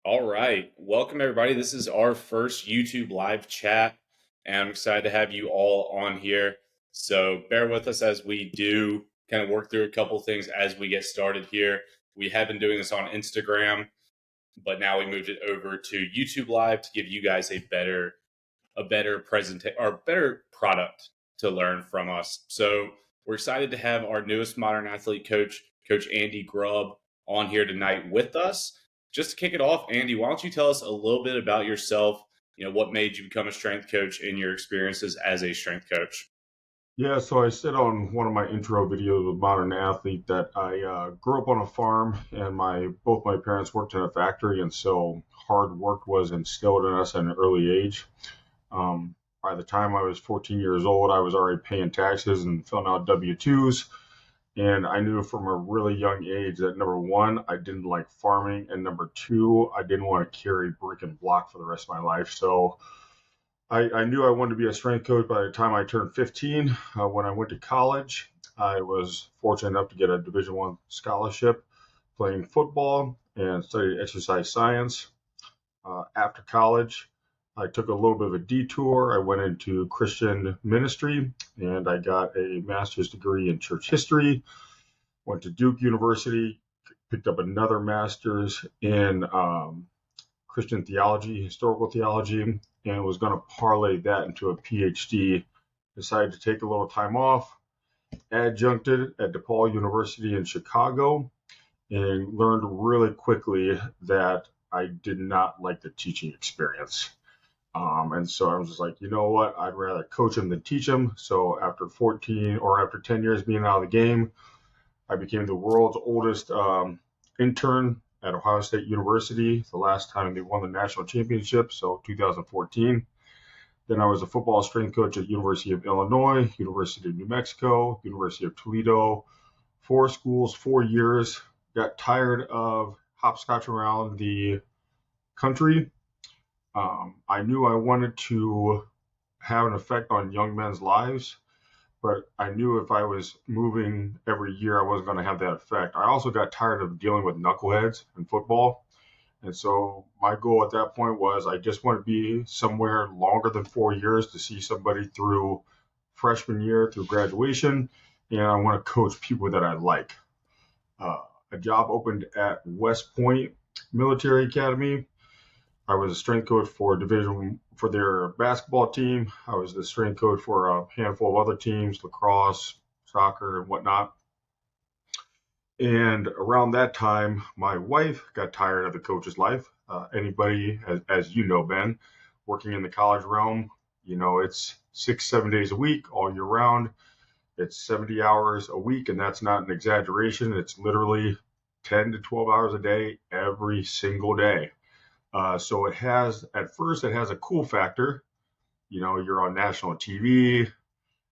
All right. Welcome, everybody. This is our first YouTube live chat, and I'm excited to have you all on here. So bear with us as we do kind of work through a couple things as we get started here. We have been doing this on Instagram, but now we moved it over to YouTube Live to give you guys a better presentation or better product to learn from us. So we're excited to have our newest modern athlete coach, Coach Andy Grubb, on here tonight with us. Just to kick it off, Andy, why don't you tell us a little bit about yourself? What made you become a strength coach and your experiences as a strength coach? Yeah, so I said on one of my intro videos with Modern Athlete that I grew up on a farm, and my both my parents worked in a factory, and so hard work was instilled in us at an early age. By the time I was 14 years old, I was already paying taxes and filling out W-2s, and I knew from a really young age that number one, I didn't like farming, and number two, I didn't want to carry brick and block for the rest of my life. So I knew I wanted to be a strength coach by the time I turned 15. When I went to college, I was fortunate enough to get a Division I scholarship playing football and studied exercise science. After college, I took a little bit of a detour. I went into Christian ministry and I got a master's degree in church history. Went to Duke University, picked up another master's in Christian theology, historical theology, and was going to parlay that into a PhD. Decided to take a little time off, adjuncted at DePaul University in Chicago, and learned really quickly that I did not like the teaching experience. And so I was just like, you know what? I'd rather coach them than teach them. So after 14 or after 10 years being out of the game, I became the world's oldest intern at Ohio State University the last time they won the national championship, so 2014. Then I was a football strength coach at University of Illinois, University of New Mexico, University of Toledo, four schools, 4 years. Got tired of hopscotch around the country. I knew I wanted to have an effect on young men's lives, but I knew if I was moving every year, I wasn't going to have that effect. I also got tired of dealing with knuckleheads in football. And so my goal at that point was I just want to be somewhere longer than 4 years to see somebody through freshman year, through graduation, and I want to coach people that I like. Uh, a job opened at West Point Military Academy. I was a strength coach for division for their basketball team. I was the strength coach for a handful of other teams, lacrosse, soccer, and whatnot. And around that time, my wife got tired of the coach's life. Anybody, as you know, Ben, working in the college realm, it's 6, 7 days a week, all year round. It's 70 hours a week, and that's not an exaggeration. It's literally 10 to 12 hours a day, every single day. So at first, it has a cool factor. You're on national TV.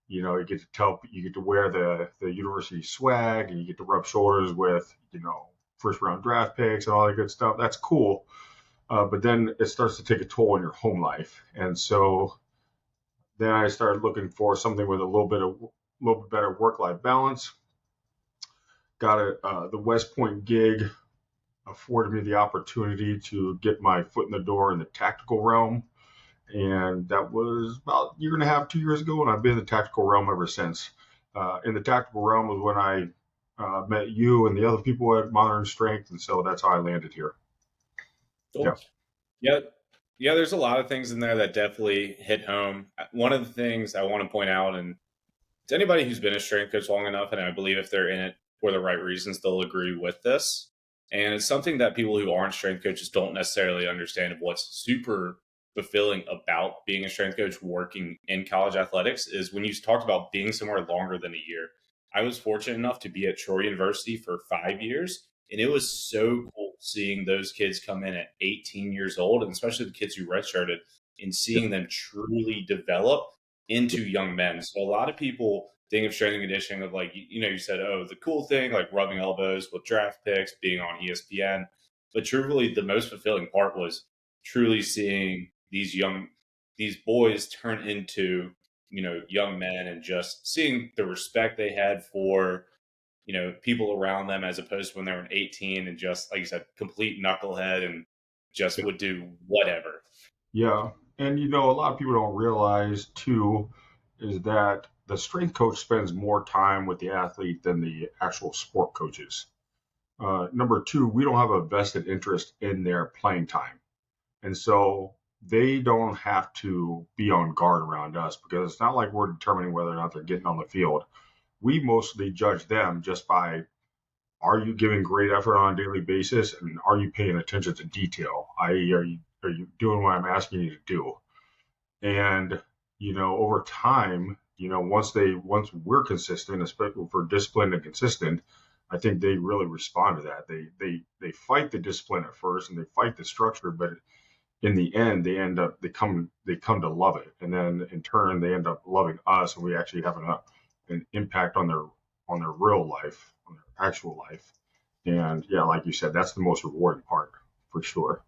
You get to wear the university swag, and you get to rub shoulders with, first round draft picks and all that good stuff. That's cool. But then it starts to take a toll on your home life. And so then I started looking for something with a little bit better work life balance. The West Point gig afforded me the opportunity to get my foot in the door in the tactical realm. And that was about a year and a half, 2 years ago, and I've been in the tactical realm ever since. In the tactical realm was when I met you and the other people at Modern Strength, and so that's how I landed here. Yeah. Cool. Yeah. Yeah, there's a lot of things in there that definitely hit home. One of the things I want to point out, and to anybody who's been a strength coach long enough, and I believe if they're in it for the right reasons, they'll agree with this. And it's something that people who aren't strength coaches don't necessarily understand of what's super fulfilling about being a strength coach working in college athletics is when you talked about being somewhere longer than a year. I was fortunate enough to be at Troy University for 5 years, and it was so cool seeing those kids come in at 18 years old, and especially the kids who redshirted, and Yeah. seeing them truly develop into young men. So a lot of people think of strength and conditioning of like, you said, oh, the cool thing, like rubbing elbows with draft picks, being on ESPN. But truly, the most fulfilling part was truly seeing these boys turn into, young men and just seeing the respect they had for, people around them as opposed to when they were 18 and just, like you said, complete knucklehead and just would do whatever. Yeah. And a lot of people don't realize too is that the strength coach spends more time with the athlete than the actual sport coaches. Number two, we don't have a vested interest in their playing time. And so they don't have to be on guard around us because it's not like we're determining whether or not they're getting on the field. We mostly judge them just by, are you giving great effort on a daily basis, and are you paying attention to detail? I.e., are you doing what I'm asking you to do? And over time, once we're consistent, especially if we're disciplined and consistent, I think they really respond to that. They fight the discipline at first and they fight the structure, but in the end, they come to love it, and then in turn they end up loving us, and we actually have an impact on their real life, on their actual life. And yeah, like you said, that's the most rewarding part for sure.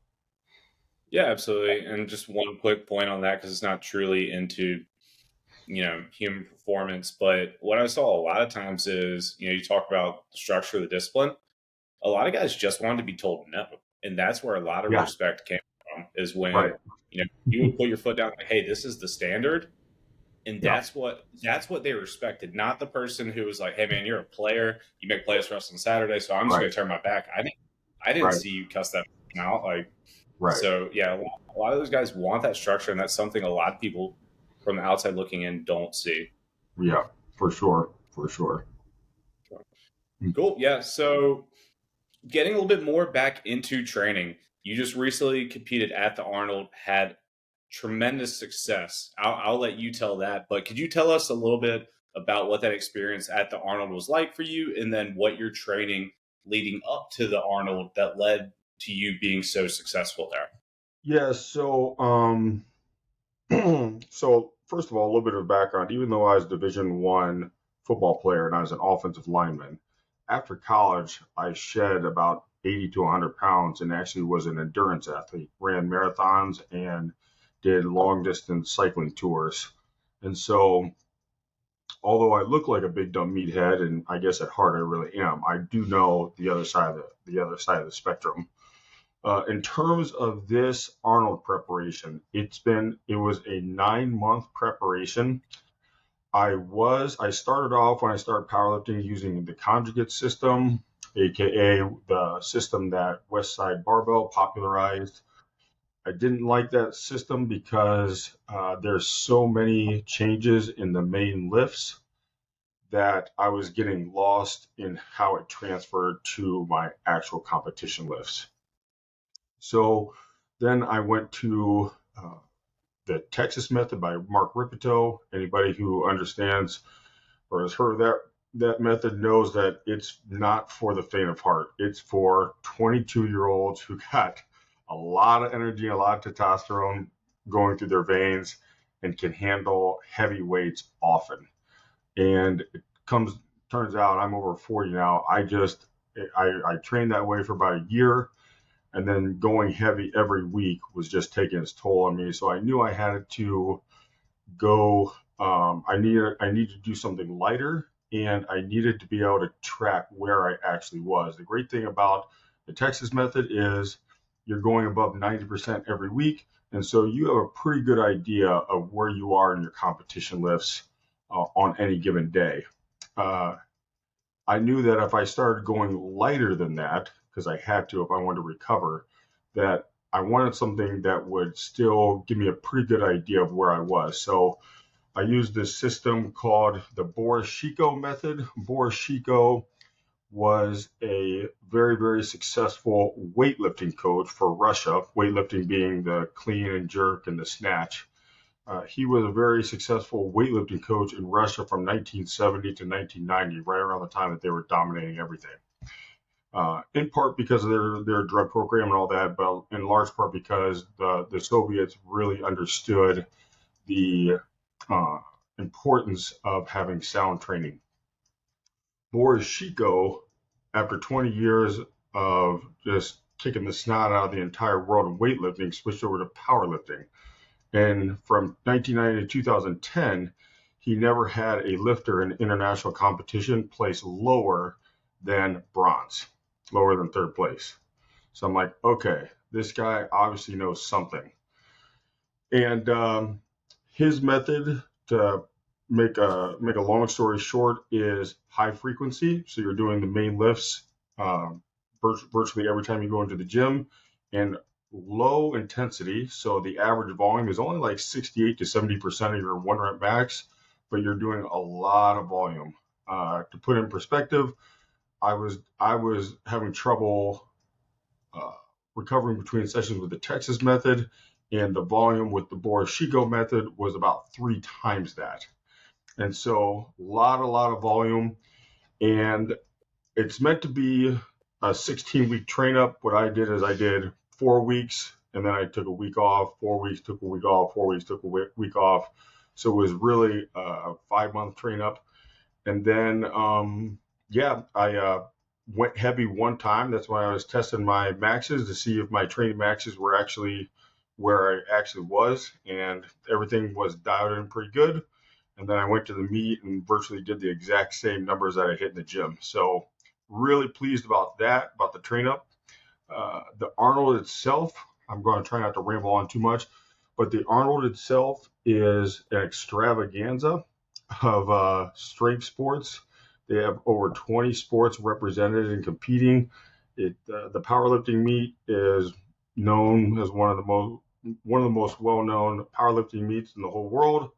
Yeah, absolutely. And just one quick point on that, because it's not truly into human performance, but what I saw a lot of times is you talk about the structure of the discipline. A lot of guys just wanted to be told no, and that's where a lot of Yeah, respect came from. Is when right. you would put your foot down, like, hey, this is the standard, and Yeah, that's what they respected, not the person who was like, hey man, you're a player, you make plays for us on Saturday, so I'm just right, going to turn my back. I didn't right, see you cuss that out, like. right. So yeah, a lot of those guys want that structure, and that's something a lot of people from the outside looking in don't see. Yeah, for sure, for sure. Cool. Yeah. So getting a little bit more back into training, you just recently competed at the Arnold, had tremendous success. I'll let you tell that, but could you tell us a little bit about what that experience at the Arnold was like for you, and then what your training leading up to the Arnold that led to you being so successful there? Yeah, so first of all, a little bit of background. Even though I was a Division I football player and I was an offensive lineman, after college I shed about 80 to 100 pounds and actually was an endurance athlete, ran marathons and did long distance cycling tours. And so, although I look like a big dumb meathead, and I guess at heart I really am, I do know the other side of the spectrum. In terms of this Arnold preparation, it was a 9 month preparation. I started off when I started powerlifting using the conjugate system, aka the system that Westside Barbell popularized. I didn't like that system because there's so many changes in the main lifts that I was getting lost in how it transferred to my actual competition lifts. So then I went to the Texas method by Mark Ripito. Anybody who understands or has heard of that method knows that it's not for the faint of heart. It's for 22-year-olds who got a lot of energy, a lot of testosterone going through their veins, and can handle heavy weights often. And it turns out I'm over 40 now. I trained that way for about a year, and then going heavy every week was just taking its toll on me. So I knew I had to go. I needed to do something lighter, and I needed to be able to track where I actually was. The great thing about the Texas method is you're going above 90% every week, and so you have a pretty good idea of where you are in your competition lifts on any given day. Uh, I knew that if I started going lighter than that, because I had to if I wanted to recover, that I wanted something that would still give me a pretty good idea of where I was. So I used this system called the Boris-Shiko method. Boris-Shiko was a very, very successful weightlifting coach for Russia, weightlifting being the clean and jerk and the snatch. He was a very successful weightlifting coach in Russia from 1970 to 1990, right around the time that they were dominating everything. In part because of their drug program and all that, but in large part because the Soviets really understood the uh, importance of having sound training. Boris Shiko, after 20 years of just kicking the snot out of the entire world of weightlifting, switched over to powerlifting. And from 1990 to 2010, he never had a lifter in international competition place lower than bronze, lower than third place. So I'm like, okay, this guy obviously knows something. And his method, to make a long story short, is high frequency. So you're doing the main lifts um, virtually every time you go into the gym, and low intensity. So the average volume is only like 68 to 70% of your one rep max, but you're doing a lot of volume. To put in perspective, I was having trouble uh, recovering between sessions with the Texas method, and the volume with the Boroshigo method was about 3 times that. And so a lot of volume, and it's meant to be a 16-week train up. What I did is I did 4 weeks, and then I took a week off. 4 weeks, took a week off. 4 weeks, took a week off. So it was really a 5 month train up. And then, yeah, I went heavy one time. That's when I was testing my maxes to see if my training maxes were actually where I actually was, and everything was dialed in pretty good. And then I went to the meet and virtually did the exact same numbers that I hit in the gym. So really pleased about that, about the train up. The Arnold itself, I'm going to try not to ramble on too much, but the Arnold itself is an extravaganza of strength sports. They have over 20 sports represented and competing. The powerlifting meet is known as one of the most well-known powerlifting meets in the whole world.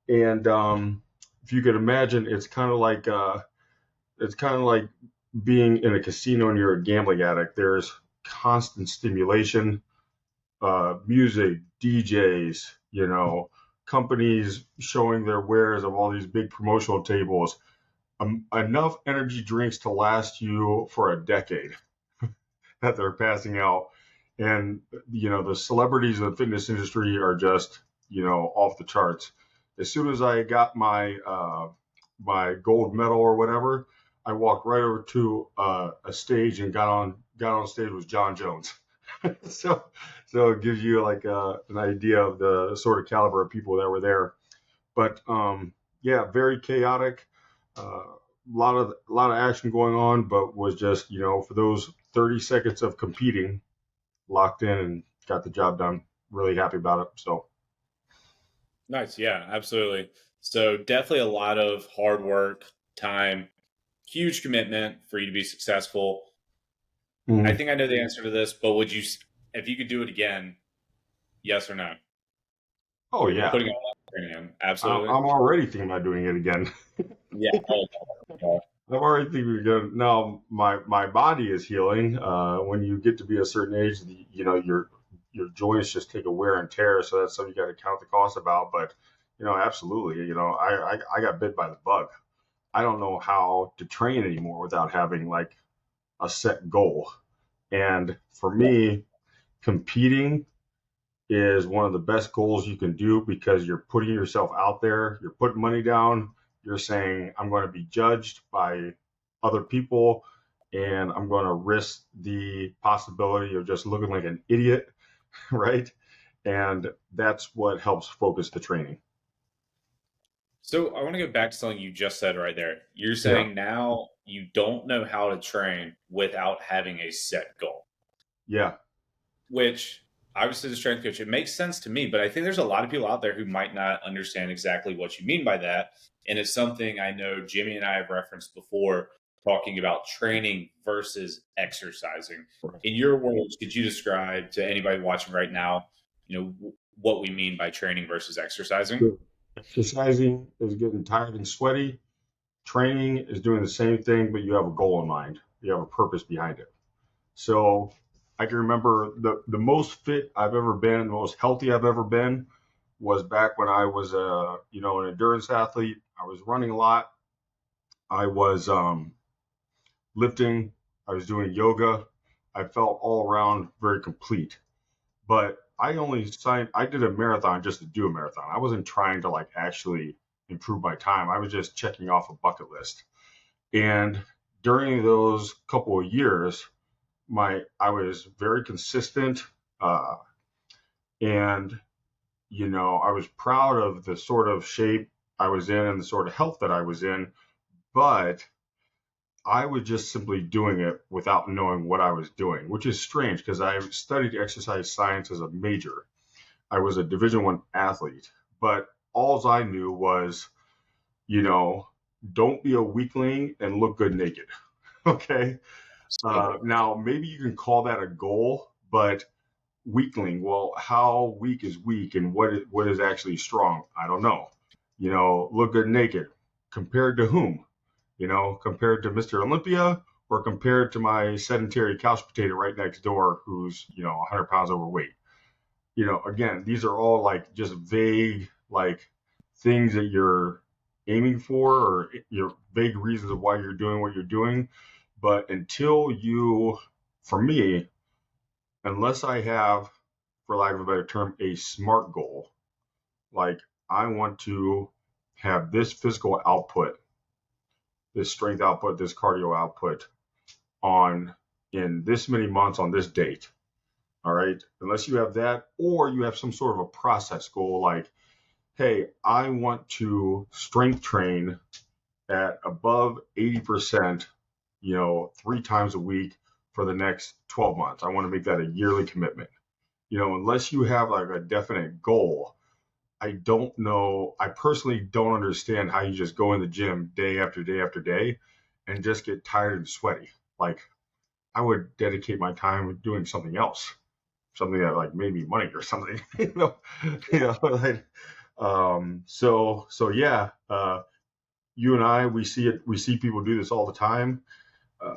And if you could imagine, it's kind of like being in a casino and you're a gambling addict. There's constant stimulation, music, DJs, companies showing their wares of all these big promotional tables, enough energy drinks to last you for a decade that they're passing out. And, the celebrities of the fitness industry are just, off the charts. As soon as I got my gold medal or whatever, I walked right over to a stage and got on stage with John Jones. so so it gives you like an idea of the sort of caliber of people that were there. But yeah, very chaotic. A lot of action going on, but was just for those 30 seconds of competing, locked in and got the job done. Really happy about it. So Nice. Yeah, absolutely. So definitely a lot of hard work, time, huge commitment for you to be successful. I mhm. think I know the answer to this, but if you could do it again, yes or no? Oh yeah, Putting all that training in, I'm absolutely. already thinking about doing it again. Yeah. Oh, I'm already thinking again. Now my body is healing. When you get to be a certain age, your joints just take a wear and tear. So that's something you got to count the cost about. But absolutely. I got bit by the bug. I don't know how to train anymore without having like a set goal. And for me, competing is one of the best goals you can do because you're putting yourself out there, you're putting money down, you're saying, I'm going to be judged by other people, and I'm going to risk the possibility of just looking like an idiot, right? And that's what helps focus the training. so I want to go back to something you just said right there. You're Yeah. saying now you don't know how to train without having a set goal, Yeah. which obviously as a strength coach, it makes sense to me, but I think there's a lot of people out there who might not understand exactly what you mean by that. And it's something I know Jimmy and I have referenced before, talking about training versus exercising. Right. In your words, could you describe to anybody watching right now, what we mean by training versus exercising? Good. Exercising is getting tired and sweaty. Training is doing the same thing, but you have a goal in mind. You have a purpose behind it. So I can remember the most fit I've ever been, the most healthy I've ever been was back when I was an endurance athlete. I was running a lot. I was lifting. I was doing yoga. I felt all around very complete. But I did a marathon just to do a marathon. I wasn't trying to like actually improve my time. I was just checking off a bucket list. And during those couple of years, I was very consistent, uh, and I was proud of the sort of shape I was in and the sort of health that I was in. But I was just simply doing it without knowing what I was doing, which is strange because I studied exercise science as a major. I was a Division I athlete, but all I knew was, you know, don't be a weakling and look good naked. Okay. Absolutely. Now, maybe you can call that a goal, but weakling, well, how weak is weak and what is actually strong? I don't know. Look good naked. Compared to whom? Compared to Mr. Olympia or compared to my sedentary couch potato right next door who's, 100 pounds overweight. Again, these are all like just vague, like things that you're aiming for or your vague reasons of why you're doing what you're doing. But for me, unless I have, for lack of a better term, a SMART goal, like I want to have this physical output, this strength output, this cardio output on in this many months on this date. All right. Unless you have that, or you have some sort of a process goal like, hey, I want to strength train at above 80%, 3 times a week for the next 12 months. I want to make that a yearly commitment. Unless you have like a definite goal, I don't know. I personally don't understand how you just go in the gym day after day after day and just get tired and sweaty. Like I would dedicate my time doing something else, something that like made me money or something. Like, so yeah. You and I, we see people do this all the time. Uh,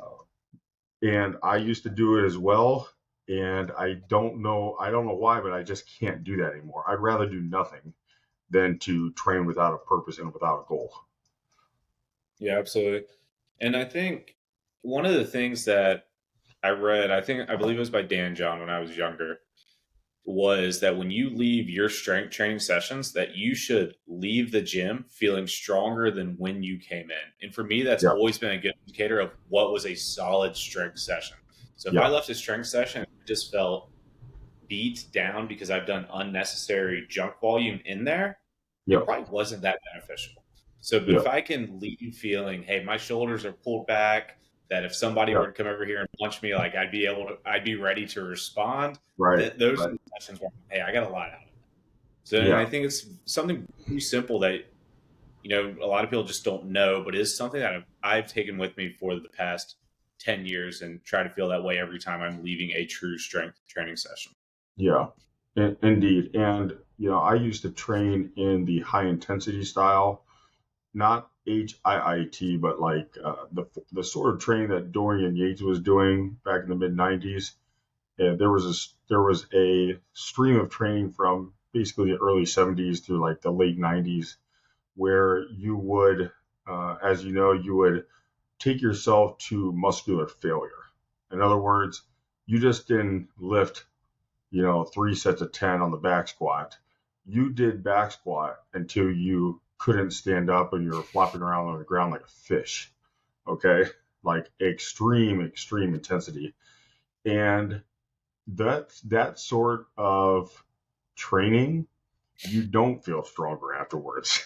and I used to do it as well. And I don't know why, but I just can't do that anymore. I'd rather do nothing than to train without a purpose and without a goal. Yeah, absolutely. And I think one of the things that I read, I believe it was by Dan John when I was younger, was that when you leave your strength training sessions, that you should leave the gym feeling stronger than when you came in. And for me, that's Yeah, always been a good indicator of what was a solid strength session. So if I yeah, left a strength session and just felt beat down because I've done unnecessary junk volume in there, it yeah, probably wasn't that beneficial. So, but yeah, if I can leave feeling, hey, my shoulders are pulled back, that if somebody yeah. were to come over here and punch me, like I'd be ready to respond. Right, That those are right. the sessions where, hey, I got a lot out of it. So, and Yeah, I think it's something pretty simple that a lot of people just don't know, but is something that I've taken with me for the past 10 years and try to feel that way every time I'm leaving a true strength training session. yeah, indeed. And, I used to train in the high intensity style, not HIIT, but like the sort of training that Dorian Yates was doing back in the mid 90s. And there was a stream of training from basically the early 70s through like the late 90s where you would, as you know, you would take yourself to muscular failure. In other words, you just didn't lift, 3 sets of 10 on the back squat. You did back squat until you couldn't stand up and you were flopping around on the ground like a fish. Okay. Like extreme intensity. And that sort of training, you don't feel stronger afterwards.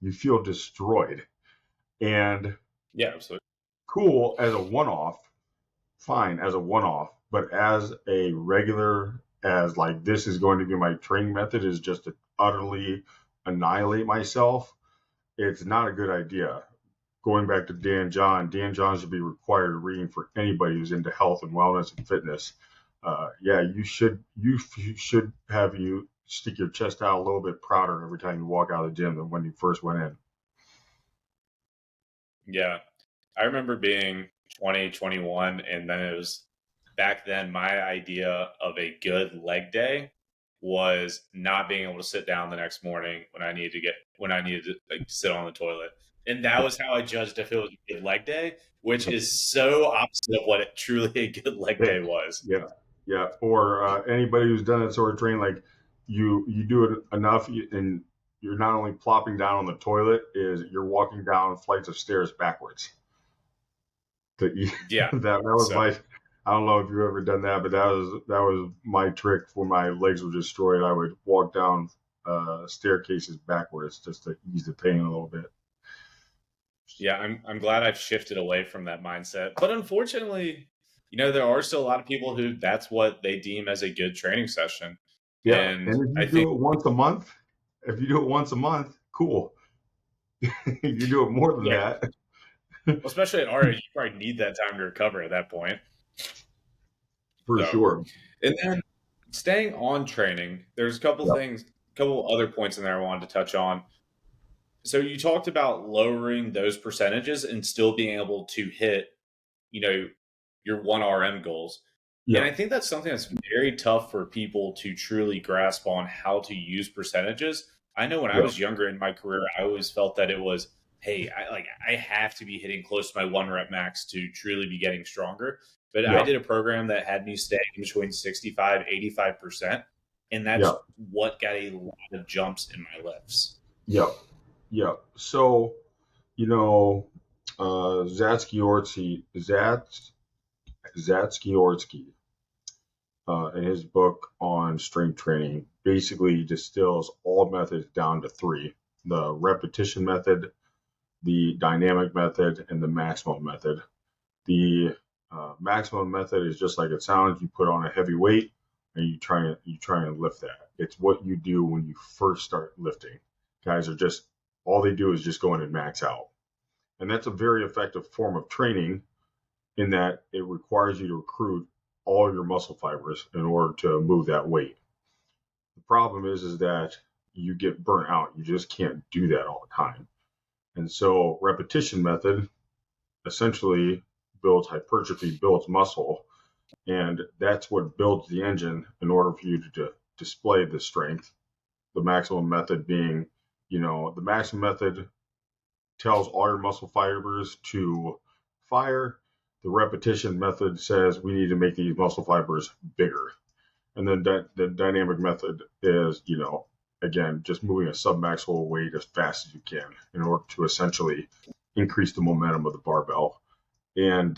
You feel destroyed. And Yeah, absolutely. cool as a one off, fine as a one off, but as a regular, as like this is going to be my training method, is just to utterly annihilate myself. It's not a good idea. Going back to Dan John should be required reading for anybody who's into health and wellness and fitness. Yeah, you should have you stick your chest out a little bit prouder every time you walk out of the gym than when you first went in. Yeah. I remember being 20, 21, and then it was back then my idea of a good leg day was not being able to sit down the next morning when I needed to like sit on the toilet. And that was how I judged if it was a good leg day, which is so opposite of what it truly a good leg Yeah, day was. yeah, yeah. Or anybody who's done that sort of training, like you do it enough, and you're not only plopping down on the toilet, is you're walking down flights of stairs backwards. Yeah. That was So my. I don't know if you've ever done that, but that was my trick when my legs were destroyed. I would walk down staircases backwards just to ease the pain a little bit. Yeah, I'm glad I've shifted away from that mindset. But unfortunately, there are still a lot of people who that's what they deem as a good training session. Yeah, And and if I you think, do it once a month, if you do it once a month, cool. You do it more than yeah, that, especially at our age, you probably need that time to recover at that point. for So, sure. and then staying on training, there's a couple Yep, things, a couple other points in there I wanted to touch on. So you talked about lowering those percentages and still being able to hit, you know, your 1 RM goals. And I yep, think that's something that's very tough for people to truly grasp on how to use percentages. I know when I yep, was younger in my career, I always felt that it was, hey, I have to be hitting close to my 1 rep max to truly be getting stronger. But I yep, did a program that had me staying between 65, 85%. And that's yep, what got a lot of jumps in my lifts. yep, yep. So, you know, Zatskiorski, in his book on strength training, basically distills all methods down to three: the repetition method, the dynamic method, and the maximum method. The maximum method is just like it sounds. You put on a heavy weight and you try and lift that. It's what you do when you first start lifting. Guys are just all they do is just go in and max out, and that's a very effective form of training in that it requires you to recruit all your muscle fibers in order to move that weight. The problem is that you get burnt out. You just can't do that all the time. And so repetition method essentially builds hypertrophy, builds muscle, and that's what builds the engine in order for you to display the strength. The maximum method being, the maximum method tells all your muscle fibers to fire. The repetition method says we need to make these muscle fibers bigger. And then the dynamic method is, again, just moving a submaximal weight as fast as you can in order to essentially increase the momentum of the barbell. And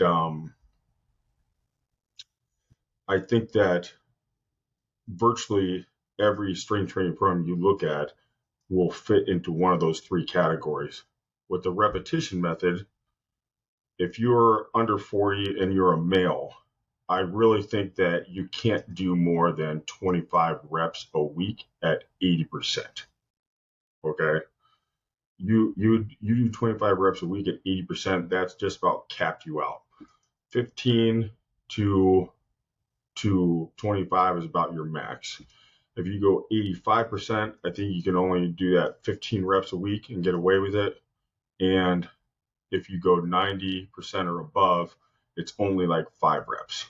I think that virtually every strength training program you look at will fit into one of those three categories. With the repetition method, if you're under 40 and you're a male, I really think that you can't do more than 25 reps a week at 80%. Okay. You do 25 reps a week at 80%, that's just about capped you out. 15 to 25 is about your max. If you go 85%, I think you can only do that 15 reps a week and get away with it. And if you go 90% or above, it's only like 5 reps.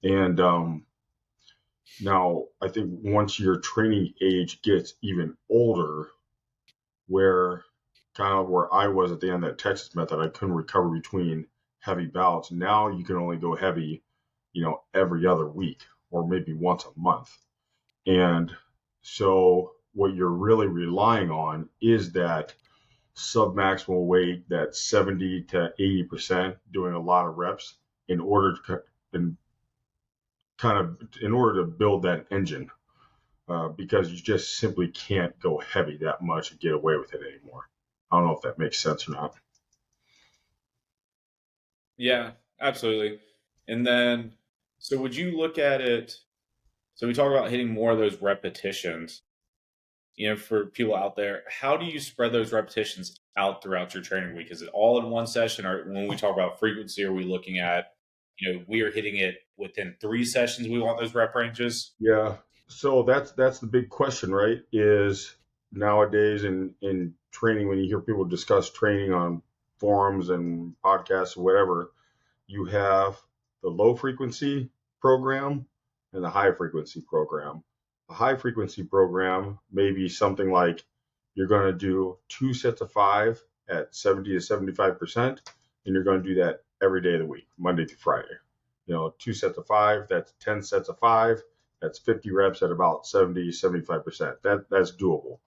And now I think once your training age gets even older, where kind of where I was at the end of that Texas method, I couldn't recover between heavy bouts. Now you can only go heavy, every other week or maybe once a month. And so what you're really relying on is that submaximal weight, that 70 to 80%, doing a lot of reps in order to in kind of in order to build that engine, because you just simply can't go heavy that much and get away with it anymore. I don't know if that makes sense or not. Yeah, absolutely. And then, so would you look at it? So we talk about hitting more of those repetitions. For people out there, how do you spread those repetitions out throughout your training week? Is it all in one session, or when we talk about frequency, are we looking at, we are hitting it within 3 sessions? We want those rep ranges. Yeah. So that's the big question, right? Is nowadays in training, when you hear people discuss training on forums and podcasts or whatever, you have the low frequency program and the high frequency program. A high frequency program may be something like you're going to do 2 sets of 5 at 70 to 75%, and you're going to do that every day of the week, Monday through Friday. 2 sets of 5, that's 10 sets of 5, that's 50 reps at about 70, 75%. That's doable.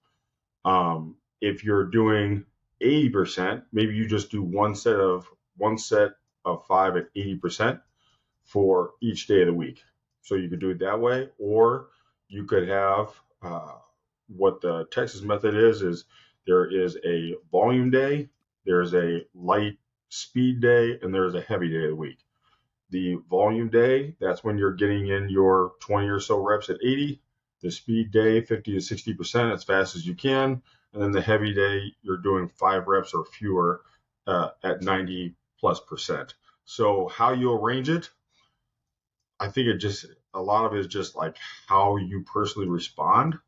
If you're doing 80%, maybe you just do one set of 5 at 80% for each day of the week. So you could do it that way, or you could have what the Texas method is there is a volume day There's a light speed day and there's a heavy day of the week. The volume day, that's when you're getting in your 20 or so reps at 80. The speed day, 50 to 60% as fast as you can. And then the heavy day, you're doing 5 reps or fewer at 90+%. So how you arrange it, I think a lot of it is just like how you personally respond.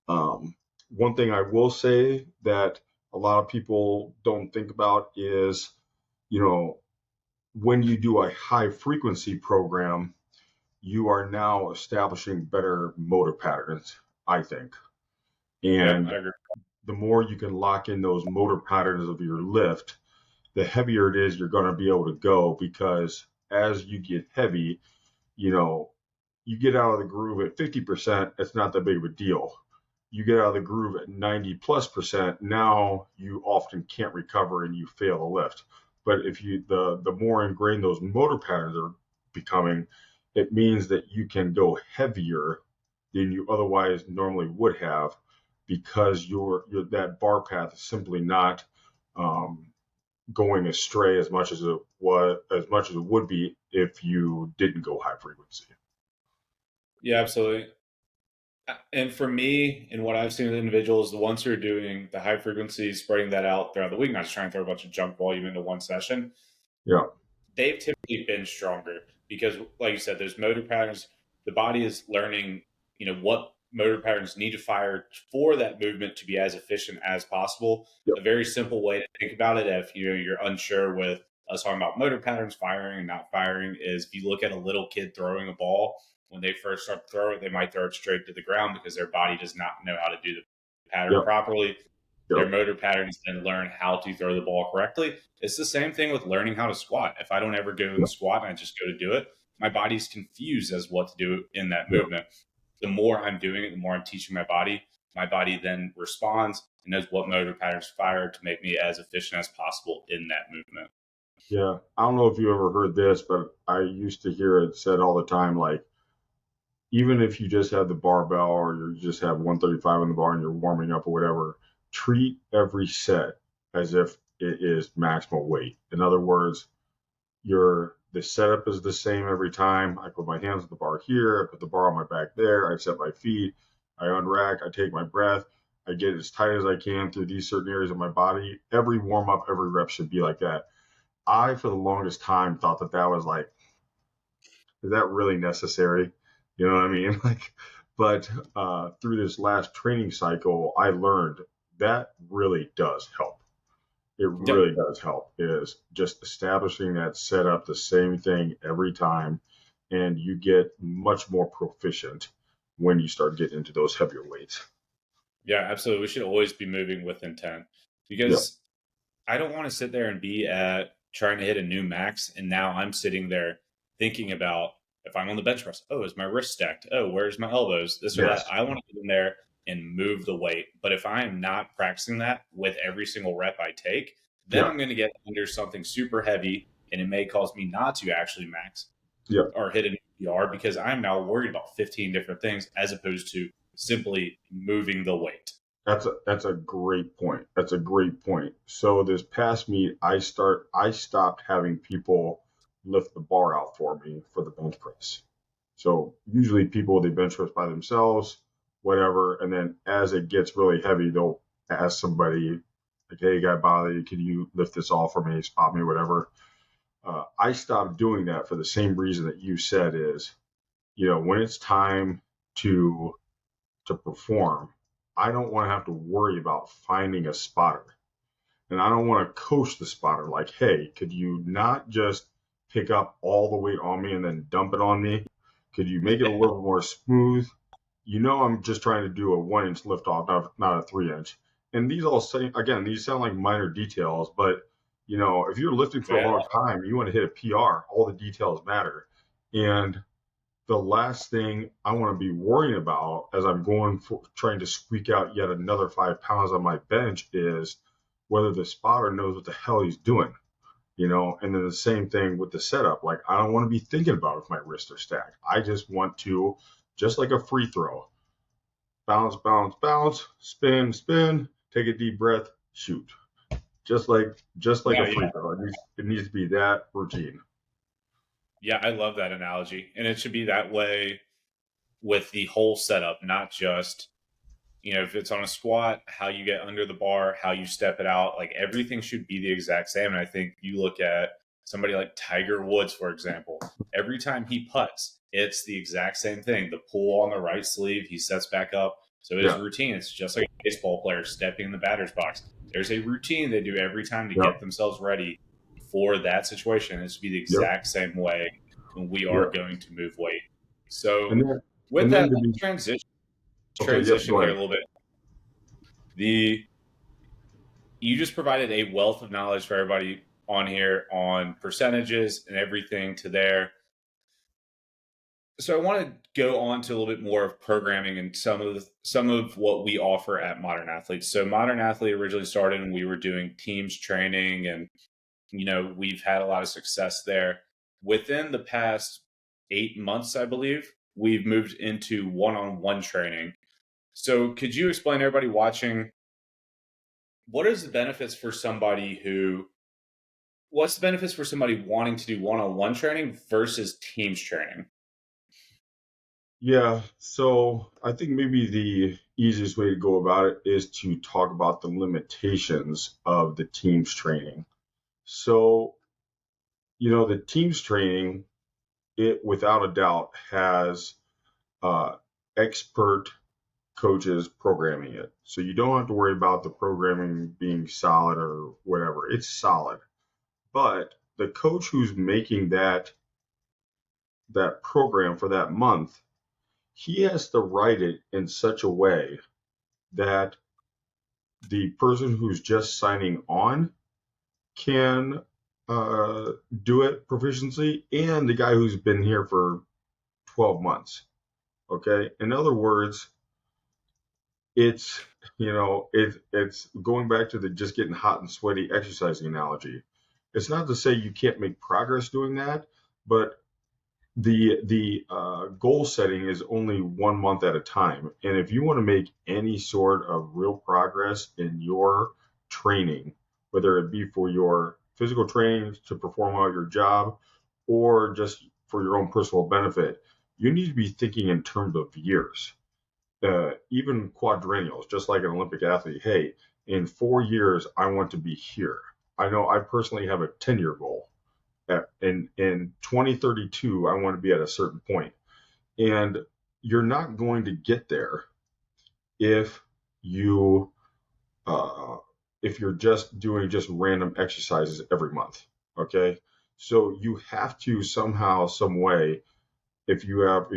One thing I will say that a lot of people don't think about is, you know, when you do a high frequency program, you are now establishing better motor patterns, I think. Yep, And I agree. the more you can lock in those motor patterns of your lift, the heavier it is you're going to be able to go, because as you get heavy, you know, you get out of the groove at 50%, it's not that big of a deal. You get out of the groove at 90+%, now you often can't recover and you fail the lift. But if you the more ingrained those motor patterns are becoming, it means that you can go heavier than you otherwise normally would have, because your that bar path is simply not um, going astray as much as it would be if you didn't go high frequency. Yeah, absolutely. And for me, and what I've seen with individuals, the ones who are doing the high frequency, spreading that out throughout the week, not just trying to throw a bunch of junk volume into one session, Yeah, they've typically been stronger because, like you said, there's motor patterns. The body is learning, what motor patterns need to fire for that movement to be as efficient as possible. yep, A very simple way to think about it, if you're unsure with us talking about motor patterns, firing and not firing, is if you look at a little kid throwing a ball. When they first start to throw it, they might throw it straight to the ground because their body does not know how to do the pattern yep, properly. Their yep, motor patterns then learn how to throw the ball correctly. It's the same thing with learning how to squat. If I don't ever go and yep, squat and I just go to do it, my body's confused as what to do in that yep. movement. The more I'm doing it, the more I'm teaching my body then responds and knows what motor patterns fire to make me as efficient as possible in that movement. Yeah. I don't know if you ever heard this, but I used to hear it said all the time, like, even if you just have the barbell or you just have 135 on the bar and you're warming up or whatever, treat every set as if it is maximal weight. In other words, the setup is the same every time. I put my hands on the bar here, I put the bar on my back there, I set my feet, I unrack, I take my breath, I get as tight as I can through these certain areas of my body. Every warm up, every rep should be like that. I, for the longest time, thought that was like, is that really necessary? You know what I mean? Like, but through this last training cycle, I learned that really does help. It Yep. really does help, is just establishing that setup, the same thing every time, and you get much more proficient when you start getting into those heavier weights. Yeah, absolutely. We should always be moving with intent Yeah, because I don't want to sit there and be at trying to hit a new max. And now I'm sitting there thinking about if I'm on the bench press, oh, is my wrist stacked? Oh, where's my elbows? This or that. yes, I want to get in there and move the weight. But if I am not practicing that with every single rep I take, then yeah, I'm going to get under something super heavy and it may cause me not to actually max yeah. or hit an PR because I'm now worried about 15 different things as opposed to simply moving the weight. That's a great point. That's a great point. So this past meet, I stopped having people lift the bar out for me for the bench press. So usually people, they bench press by themselves, whatever, and then as it gets really heavy, they'll ask somebody like, "Hey, guy, bother you? Can you lift this all for me? Spot me, whatever." I stopped doing that for the same reason that you said, is, when it's time to perform, I don't want to have to worry about finding a spotter. And I don't want to coach the spotter like, hey, could you not just pick up all the weight on me and then dump it on me? Could you make it a little more smooth? I'm just trying to do a 1 inch lift off, not a 3 inch. And these all say, again, these sound like minor details, but if you're lifting for a Yeah. long time, you want to hit a PR, all the details matter. And the last thing I want to be worrying about as I'm going for trying to squeak out yet another 5 pounds on my bench is whether the spotter knows what the hell he's doing. And then the same thing with the setup. Like, I don't want to be thinking about if my wrists are stacked. I just want to, just like a free throw, bounce, bounce, bounce, spin, spin, take a deep breath, shoot. just like No, a yeah. free throw. It needs to be that routine. Yeah, I love that analogy. And it should be that way with the whole setup, not just, if it's on a squat, how you get under the bar, how you step it out, like everything should be the exact same. And I think you look at somebody like Tiger Woods, for example, every time he putts, it's the exact same thing. The pull on the right sleeve, he sets back up. So his Yeah. routine, it's just like a baseball player stepping in the batter's box. There's a routine they do every time to get Yep. themselves ready for that situation. It should be the Yep. exact same way when we are Yep. going to move weight. So And then with and that, then to let's be okay. Yep. transition Go here a ahead. little bit. The You just provided a wealth of knowledge for everybody on here on percentages and everything to there. So I want to go on to a little bit more of programming and some of what we offer at Modern Athletes. So Modern Athlete originally started and we were doing teams training, and we've had a lot of success there. Within the past 8 months, I believe, we've moved into one-on-one training. So could you explain to everybody watching what is the benefits for somebody who what's the benefits for somebody wanting to do one-on-one training versus teams training? Yeah. So I think maybe the easiest way to go about it is to talk about the limitations of the teams training. So, the teams training, it without a doubt has uh, expert coaches programming it. So you don't have to worry about the programming being solid or whatever. It's solid. But the coach who's making that program for that month, he has to write it in such a way that the person who's just signing on can uh, do it proficiently, and the guy who's been here for 12 months. Okay. In other words, it's it's going back to the just getting hot and sweaty exercising analogy. It's not to say you can't make progress doing that, but the goal setting is only 1 month at a time. And if you want to make any sort of real progress in your training, whether it be for your physical training to perform well your job or just for your own personal benefit, you need to be thinking in terms of years, even quadrennials, just like an Olympic athlete. Hey, in 4 years, I want to be here. I know I personally have a 10-year goal. In 2032, I want to be at a certain point. And you're not going to get there if you if you're just doing just random exercises every month. Okay, so you have to somehow, some way, if you have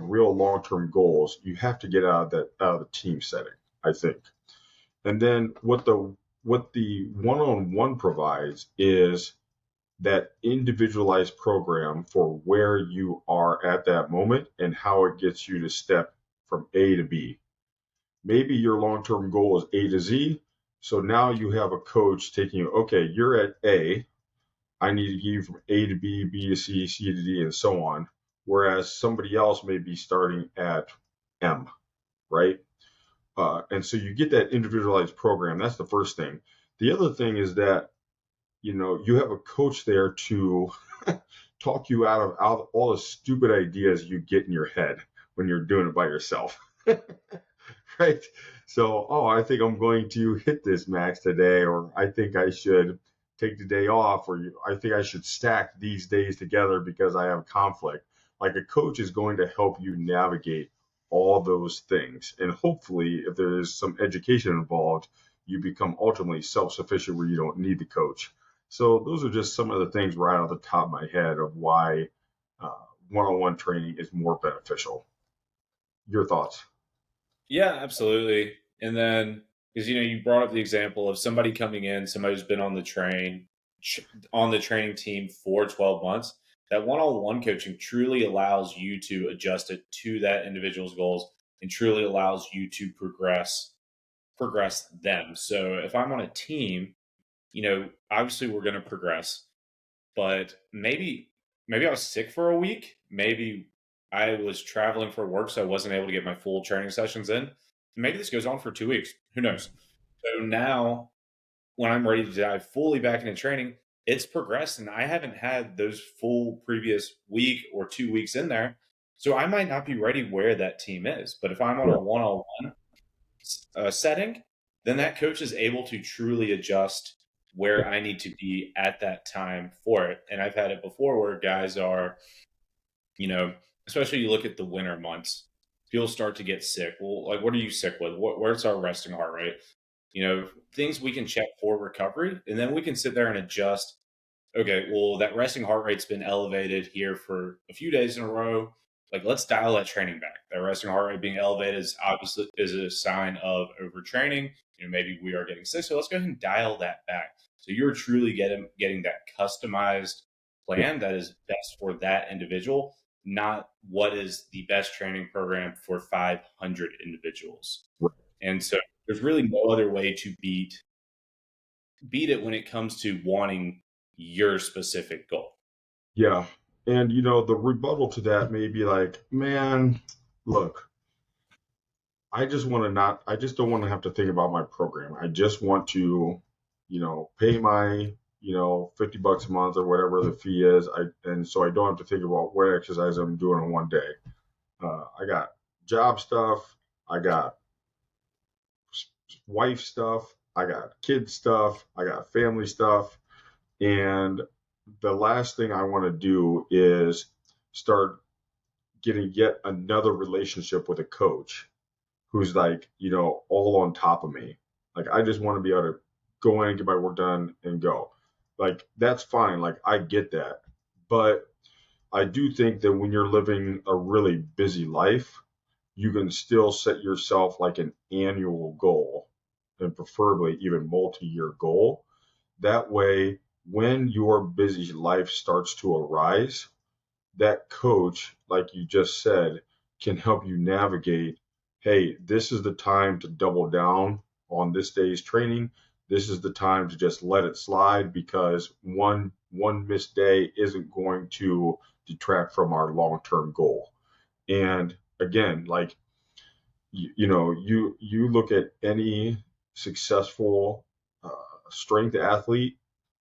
real long term goals, you have to get out of the team setting, I think. And then what the one on one provides is that individualized program for where you are at that moment and how it gets you to step from A to B. Maybe your long term goal is A to Z. So now you have a coach taking you, okay, you're at A. I need to get you from A to B, B to C, C to D, and so on. Whereas somebody else may be starting at M, right? And so you get that individualized program. That's the first thing. The other thing is that you have a coach there to talk you out of all the stupid ideas you get in your head when you're doing it by yourself. Right? So, oh, I think I'm going to hit this max today, or I think I should take the day off, or I think I should stack these days together because I have conflict. Like a coach is going to help you navigate all those things. And hopefully, if there is some education involved, you become ultimately self sufficient where you don't need the coach. So, those are just some of the things right off the top of my head of why one on one training is more beneficial. Your thoughts? Yeah, absolutely. And then, because you brought up the example of somebody coming in, somebody who's been on the training team for 12 months. That one-on-one coaching truly allows you to adjust it to that individual's goals and truly allows you to progress them. So if I'm on a team, obviously we're going to progress, but maybe I was sick for a week. Maybe I was traveling for work, so I wasn't able to get my full training sessions in. Maybe this goes on for 2 weeks. Who knows? So now when I'm ready to dive fully back into training, it's progressed and I haven't had those full previous week or 2 weeks in there. So I might not be ready where that team is. But if I'm on Yeah, a one-on-one setting, then that coach is able to truly adjust yeah, where I need to be at that time for it. And I've had it before where guys are, especially you look at the winter months, people start to get sick. Well, like, what are you sick with? Where's our resting heart rate? Things we can check for recovery, and then we can sit there and adjust. Okay, well, that resting heart rate's been elevated here for a few days in a row. Like, let's dial that training back. That resting heart rate being elevated is obviously is a sign of overtraining. Maybe we are getting sick, so let's go ahead and dial that back. So you're truly getting that customized yeah. plan that is best for that individual, not what is the best training program for 500 individuals. Right. And so there's really no other way to beat it when it comes to wanting your specific goal. Yeah. And the rebuttal to that may be like, man, look, I just don't want to have to think about my program. I just want to, pay my, $50 a month or whatever the fee is. And so I don't have to think about what exercise I'm doing in one day. I got job stuff. I got wife stuff. I got kid stuff. I got family stuff. And the last thing I want to do is start getting yet another relationship with a coach who's like, all on top of me. Like, I just want to be able to go in, get my work done, and go. Like, that's fine. Like, I get that. But I do think that when you're living a really busy life, you can still set yourself like an annual goal and preferably even multi-year goal. That way, when your busy life starts to arise, that coach, like you just said, can help you navigate. Hey, this is the time to double down on this day's training. This is the time to just let it slide because one missed day isn't going to detract from our long-term goal. And again, like you look at any successful uh, strength athlete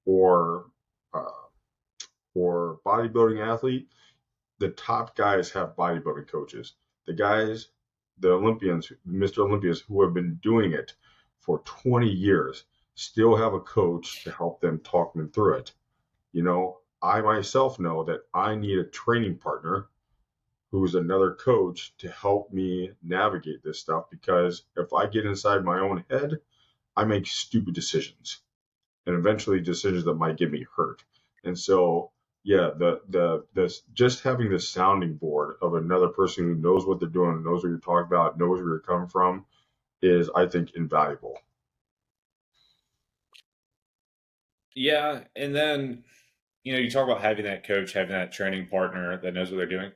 or uh, or bodybuilding athlete, the top guys have bodybuilding coaches. The guys, the Olympians, Mr. Olympians, who have been doing it for 20 years, still have a coach to help them talk them through it. I myself know that I need a training partner who's another coach to help me navigate this stuff because if I get inside my own head, I make stupid decisions and eventually decisions that might get me hurt. And so, yeah, the just having the sounding board of another person who knows what they're doing, knows what you're talking about, knows where you're coming from, is I think invaluable. Yeah. And then, you talk about having that coach, having that training partner that knows what they're doing.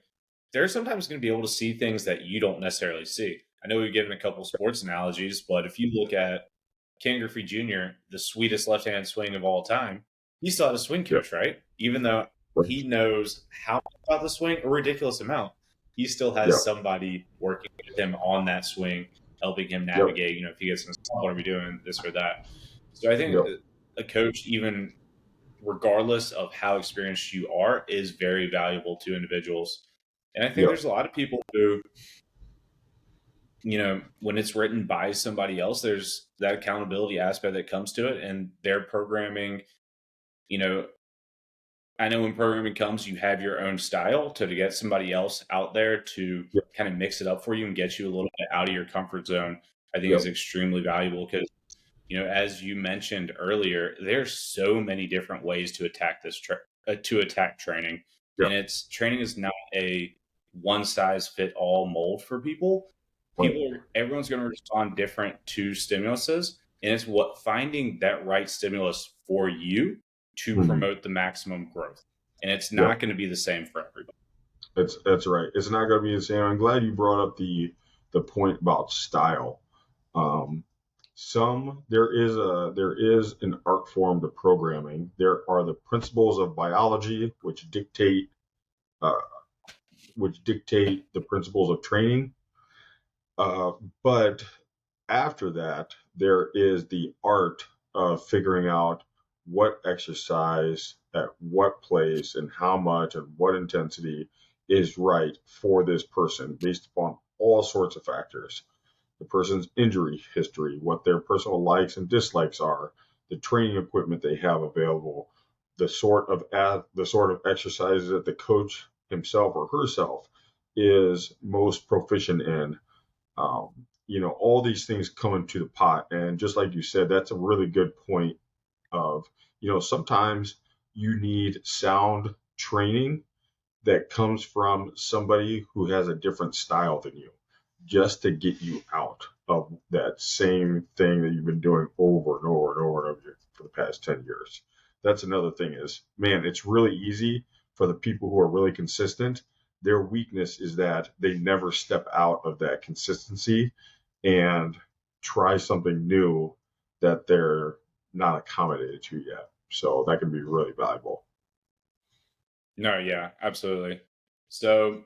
They're sometimes going to be able to see things that you don't necessarily see. I know we've given a couple sports analogies, but if you look at Ken Griffey Jr., the sweetest left hand swing of all time, he still had a swing Yeah, coach, right? Even though right. he knows how much about the swing, a ridiculous amount, he still Yeah, has somebody working with him on that swing, helping him yep, navigate, if he gets in a spot, what are we doing, this or that. So I think yep, a coach, even regardless of how experienced you are, is very valuable to individuals. And I think yep, there's a lot of people who, when it's written by somebody else, there's that accountability aspect that comes to it. And their programming, you know, I know when programming comes, you have your own style. To get somebody else out there to yep, kind of mix it up for you and get you a little bit out of your comfort zone, I think is yep, extremely valuable because as you mentioned earlier, there's so many different ways to attack to attack training, and yep, it's training is not a one size fit all mold for people. right. Everyone's going to respond different to stimuluses, and it's what finding that right stimulus for you to Mhm. promote the maximum growth, and it's Yep. not going to be the same for everybody. That's right. It's not going to be the same. I'm glad you brought up the point about style. Um, there is an art form to programming. There are the principles of biology uh, which dictate the principles of training. Uh, but after that, there is the art figuring out what exercise at what place and how much and what intensity is right for this person based upon all sorts of factors: the person's injury history, what their personal likes and dislikes are, the training equipment they have available, the sort of exercises that the coach himself or herself is most proficient in. All these things come into the pot, and just like you said, that's a really good point. Of sometimes you need sound training that comes from somebody who has a different style than you, just to get you out of that same thing that you've been doing over and over and over and over for the past 10 years. That's another thing is, man, it's really easy for the people who are really consistent. Their weakness is that they never step out of that consistency and try something new that they're not accommodated to yet. So that can be really valuable. No, yeah, absolutely. So,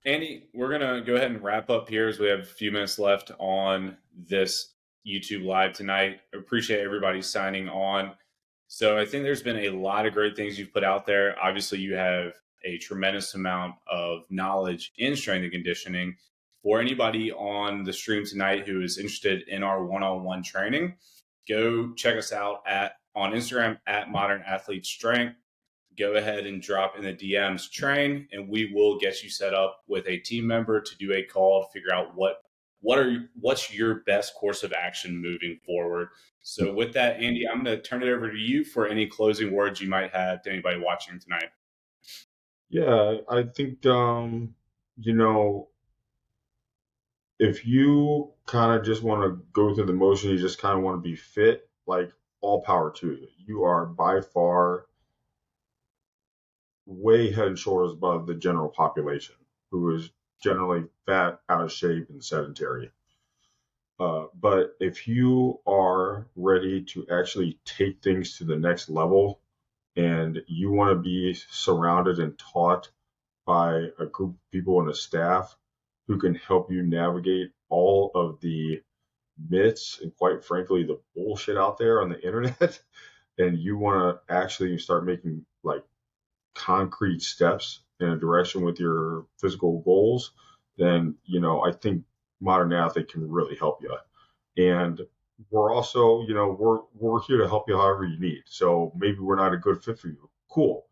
Andy, we're going to go ahead and wrap up here as we have a few minutes left on this YouTube live tonight. I appreciate everybody signing on. So, I think there's been a lot of great things you've put out there. Obviously, you have a tremendous amount of knowledge in strength and conditioning. For anybody on the stream tonight who is interested in our one-on-one training, go check us out on Instagram at Modern Athlete Strength. Go ahead and drop in the DMs train, and we will get you set up with a team member to do a call to figure out what's your best course of action moving forward. So with that, Andy, I'm going to turn it over to you for any closing words you might have to anybody watching tonight. Yeah, I think you know if you kind of just want to go through the motion, you just kind of want to be fit, like, all power to you. You are by far way head and shoulders above the general population, who is generally fat, out of shape, and sedentary. But if you are ready to actually take things to the next level and you want to be surrounded and taught by a group of people and a staff who can help you navigate all of the myths and, quite frankly, the bullshit out there on the internet, and you want to actually start making like concrete steps in a direction with your physical goals, then I think Modern Athlete can really help you. And we're also, we're here to help you however you need. So maybe we're not a good fit for you. Cool.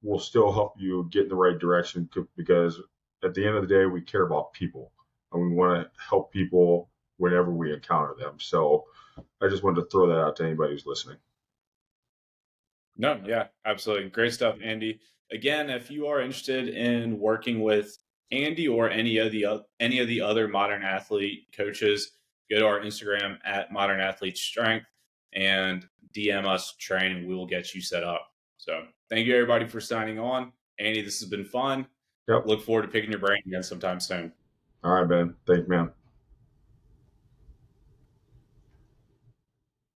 We'll still help you get in the right direction, because at the end of the day, we care about people and we want to help people whenever we encounter them. So I just wanted to throw that out to anybody who's listening. No, yeah, absolutely. Great stuff, Andy. Again, if you are interested in working with Andy or any of the other Modern Athlete coaches, go to our Instagram at Modern Athlete Strength and DM us train, and we will get you set up. So thank you everybody for signing on. Andy, this has been fun. Yep. Look forward to picking your brain again sometime soon. All right, Ben. Thank you, man.